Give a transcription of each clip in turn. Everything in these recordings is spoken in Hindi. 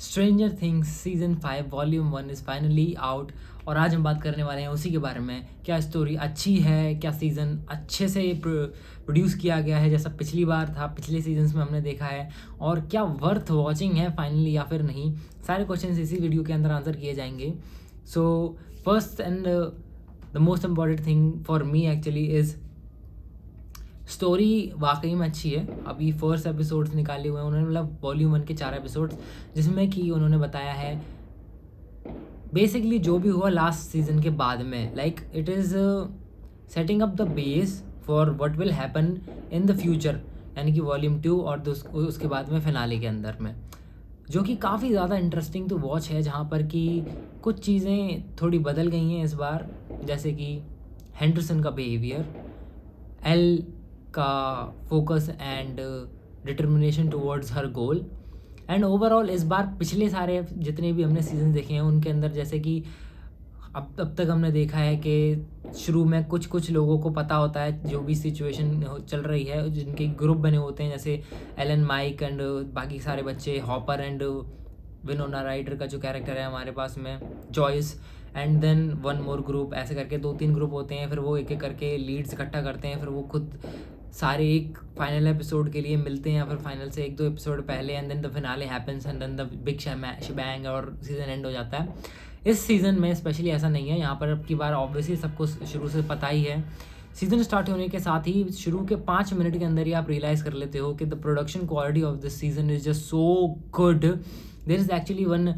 Stranger things season 5 volume 1 is finally out और आज हम बात करने वाले हैं उसी के बारे में। क्या स्टोरी अच्छी है, क्या सीज़न अच्छे से प्रोड्यूस किया गया है जैसा पिछली बार था, पिछले सीजन्स में हमने देखा है, और क्या वर्थ वॉचिंग है फाइनली या फिर नहीं। सारे क्वेश्चंस इसी वीडियो के अंदर आंसर किए जाएंगे। So first and the most important thing for me actually is story वाकई में अच्छी है। अभी फर्स्ट एपिसोड्स निकाले हुए हैं उन्होंने, मतलब वॉल्यूम 1 के 4 एपिसोड्स, जिसमें कि उन्होंने बताया है बेसिकली जो भी हुआ लास्ट सीजन के बाद में। Like it is setting up the base for what will happen in the future, यानी कि वॉल्यूम 2 और उसके बाद में फिनाले के अंदर में, जो कि काफ़ी ज़्यादा इंटरेस्टिंग टू वॉच है। जहाँ पर कि कुछ चीज़ें थोड़ी बदल गई हैं इस बार, जैसे कि हेंडरसन का बिहेवियर, एल का focus and determination towards her goal, and overall इस बार पिछले सारे जितने भी हमने सीजन देखे हैं उनके अंदर, जैसे कि अब तक हमने देखा है कि शुरू में कुछ लोगों को पता होता है जो भी सिचुएशन चल रही है, जिनके ग्रुप बने होते हैं, जैसे एलन, माइक एंड बाकी सारे बच्चे, हॉपर एंड विनोना राइडर का जो कैरेक्टर है हमारे पास में, Joyce, and then one more group, ऐसे करके 2-3 ग्रुप होते हैं। फिर वो एक एक करके लीड्स इकट्ठा करते हैं, फिर वो खुद सारे एक फाइनल एपिसोड के लिए मिलते हैं, या फिर फाइनल से 1-2 एपिसोड पहले, and then the finale happens and then the big shebang और सीज़न एंड हो जाता है। इस सीज़न में स्पेशली ऐसा नहीं है। यहाँ पर अब की बार ऑब्वियसली सबको शुरू से पता ही है। सीज़न स्टार्ट होने के साथ ही शुरू के 5 मिनट के अंदर ही आप रियलाइज़ कर लेते हो कि the production quality of this season is just so good. There is actually one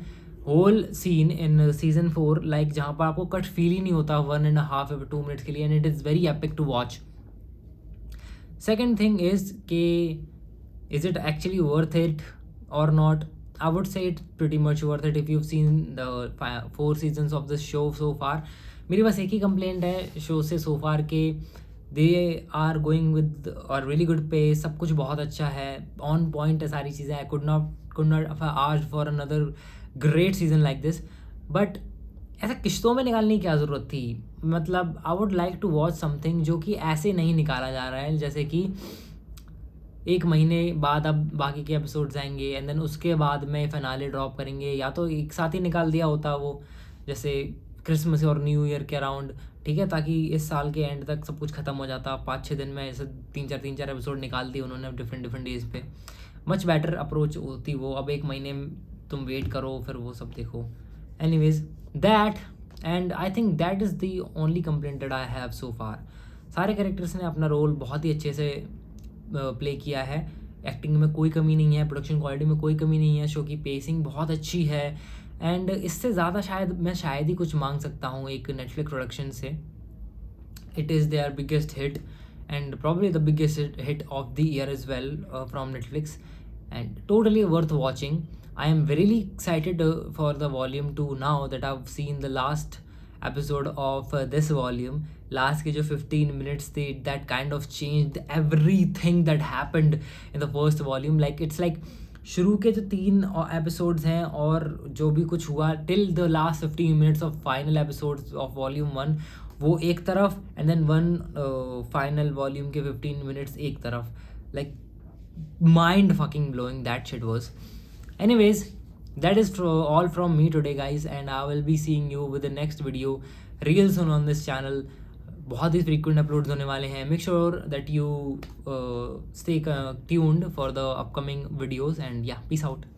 whole scene in season 4 like जहाँ पर आपको कट फील ही नहीं होता 1.5 or 2 मिनट्स के लिए, and it is very epic to watch. Second thing is is it actually worth it or not? I would say it's pretty much worth it if you've seen the 4 seasons of this show so far. मेरी बस एक ही कंप्लेंट है शो से so far के दे आर गोइंग विद और रियली गुड पे, सब कुछ बहुत अच्छा है, ऑन पॉइंट है सारी चीज़ें। I could not ask for another great season like this, but ऐसा किश्तों में निकालने की क्या ज़रूरत थी। मतलब I would like to watch something जो कि ऐसे नहीं निकाला जा रहा है, जैसे कि 1 महीने बाद अब बाकी के एपिसोड्स आएंगे एंड देन उसके बाद में फिनाले ड्रॉप करेंगे, या तो एक साथ ही निकाल दिया होता वो जैसे क्रिसमस और न्यू ईयर के अराउंड, ठीक है, ताकि इस साल के एंड तक सब कुछ ख़त्म हो जाता। 5-6 दिन में ऐसे 3-4 एपिसोड निकाल दिए उन्होंने डिफरेंट डेज पे। मच बेटर अप्रोच होती वो। अब 1 महीने तुम वेट करो फिर वो सब देखो। Anyways that, and I think that is the only complaint that I have so far. सारे कैरेक्टर्स ने अपना रोल बहुत ही अच्छे से प्ले किया है। एक्टिंग में कोई कमी नहीं है, प्रोडक्शन क्वालिटी में कोई कमी नहीं है, शो की पेसिंग बहुत अच्छी है, एंड इससे ज़्यादा शायद ही कुछ मांग सकता हूँ एक नेटफ्लिक्स प्रोडक्शन से। It is their biggest hit and probably the biggest hit of the year as well from Netflix, and totally worth watching. I am really excited for the volume 2 now that I've seen the last episode of this volume. Last के जो 15 minutes थे, that kind of changed everything that happened in the first volume. Like it's like शुरू के जो 3 episodes हैं और जो भी कुछ हुआ till the last 15 minutes of final episodes of volume 1, वो एक तरफ, and then one final volume के 15 minutes एक तरफ, like mind fucking blowing that shit was. Anyways, that is all from me today guys, and I will be seeing you with the next video real soon on this channel. बहुत ही frequent uploads होने वाले हैं. Make sure that you stay tuned for the upcoming videos, and yeah, peace out.